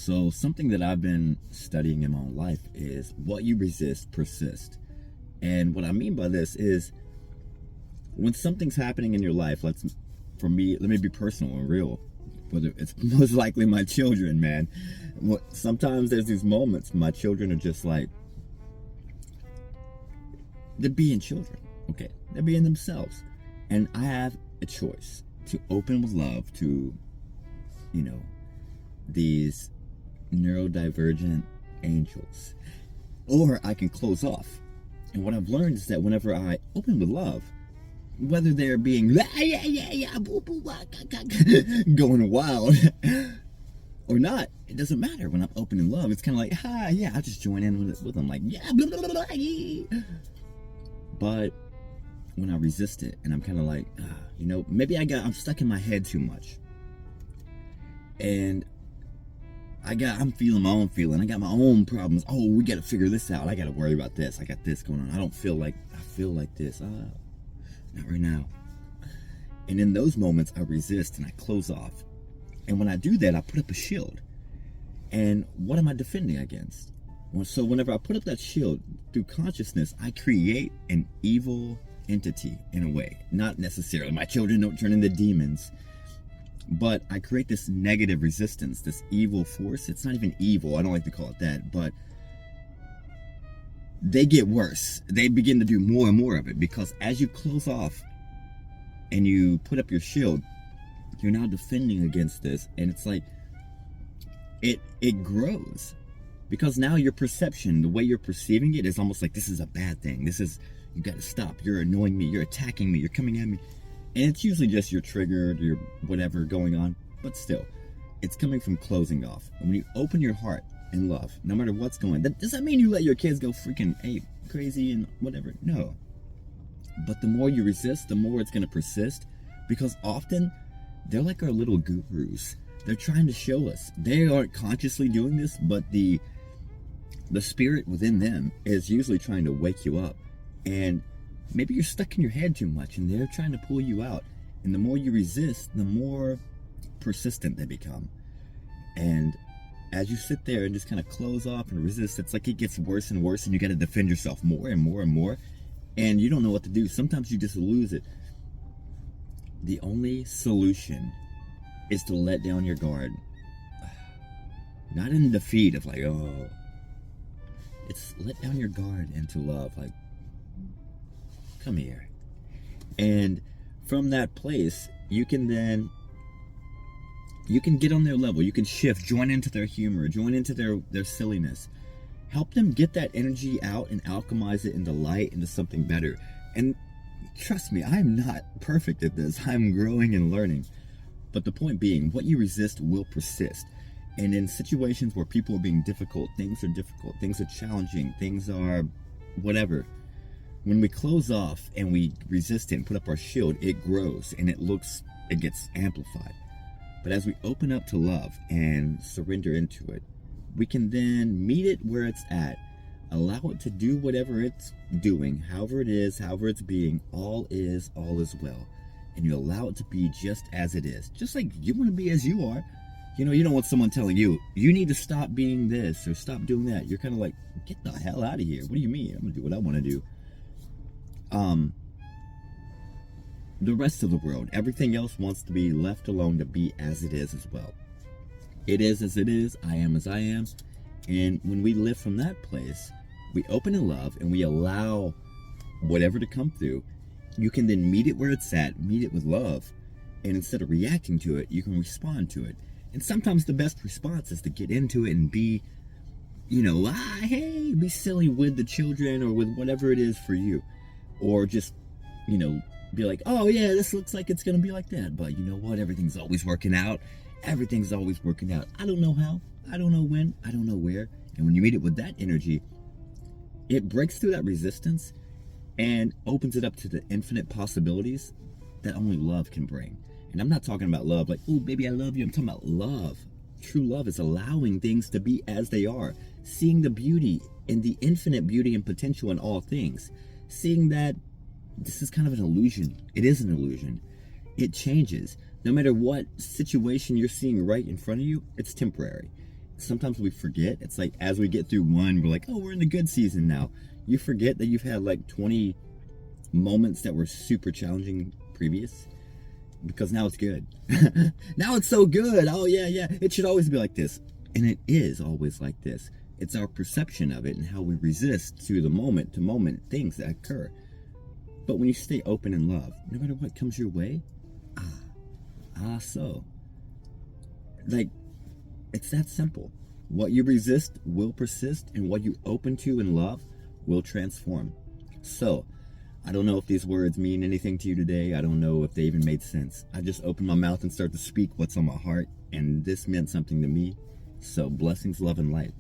So something that I've been studying in my own life is what you resist persists. And what I mean by this is when something's happening in your life, let me be personal and real. Whether it's most likely my children, man. Sometimes there's these moments my children are just like, they're being children, okay? They're being themselves. And I have a choice to open with love to, these neurodivergent angels. Or I can close off. And what I've learned is that whenever I open with love, whether they're being going wild or not, it doesn't matter. When I'm open in love, it's kind of like, I'll just join in with them, like, But when I resist it, and I'm kind of like, maybe I'm stuck in my head too much, and I'm feeling my own feeling. I got my own problems. Oh, we got to figure this out. I got to worry about this. I got this going on. I feel like this. Not right now. And in those moments, I resist and I close off. And when I do that, I put up a shield. And what am I defending against? So whenever I put up that shield, through consciousness, I create an evil entity in a way. Not necessarily. My children don't turn into demons. But I create this negative resistance, this evil force. It's not even evil. I don't like to call it that. But they get worse. They begin to do more and more of it, because as you close off and you put up your shield, you're now defending against this. And it's like, it grows. Because now your perception, the way you're perceiving it, is almost like, this is a bad thing. You got to stop. You're annoying me. You're attacking me. You're coming at me. And it's usually just you're triggered, you're whatever going on. But still, it's coming from closing off. And when you open your heart in love, no matter what's going on, does that mean you let your kids go freaking ape crazy and whatever? No. But the more you resist, the more it's going to persist. Because often, they're like our little gurus. They're trying to show us. They aren't consciously doing this, but the spirit within them is usually trying to wake you up. And maybe you're stuck in your head too much, and they're trying to pull you out. And the more you resist, the more persistent they become. And as you sit there and just kind of close off and resist, it's like it gets worse and worse, and you got to defend yourself more and more and more. And you don't know what to do. Sometimes you just lose it. The only solution is to let down your guard. Not in defeat of like, oh. It's let down your guard into love. Like, come here. And from that place, you can get on their level. You can shift, join into their humor, join into their silliness. Help them get that energy out and alchemize it into light, into something better. And trust me, I'm not perfect at this. I'm growing and learning. But the point being, what you resist will persist. And in situations where people are being difficult, things are challenging, things are whatever. When we close off and we resist it and put up our shield, it grows and it gets amplified. But as we open up to love and surrender into it, we can then meet it where it's at, allow it to do whatever it's doing, however it is, however it's being. All is well. And you allow it to be just as it is. Just like you want to be as you are. You don't want someone telling you, you need to stop being this or stop doing that. You're kind of like, get the hell out of here. What do you mean? I'm going to do what I want to do. The rest of the world, everything else wants to be left alone to be as it is as well. It is as it is. I am as I am. And when we live from that place, we open in love and we allow whatever to come through. You can then meet it where it's at, meet it with love. And instead of reacting to it, you can respond to it. And sometimes the best response is to get into it and be, hey, be silly with the children or with whatever it is for you. Or just, be like, oh yeah, this looks like it's going to be like that. But you know what? Everything's always working out. Everything's always working out. I don't know how. I don't know when. I don't know where. And when you meet it with that energy, it breaks through that resistance and opens it up to the infinite possibilities that only love can bring. And I'm not talking about love like, oh, baby, I love you. I'm talking about love. True love is allowing things to be as they are. Seeing the beauty and the infinite beauty and potential in all things. Seeing that this is kind of an illusion. It is an illusion. It changes. No matter what situation you're seeing right in front of you, it's temporary. sometimes we forget. It's like as we get through one, we're like, oh, we're in the good season now. You forget that you've had like 20 moments that were super challenging previous, because now it's good. Now it's so good. Oh yeah, it should always be like this. And it is always like this. It's our perception of it and how we resist to the moment to moment things that occur. But when you stay open in love, no matter what comes your way, so like, it's that simple. What you resist will persist, and what you open to in love will transform. So I don't know if these words mean anything to you today. I don't know if they even made sense. I just opened my mouth and started to speak what's on my heart, and this meant something to me. So blessings, love, and light.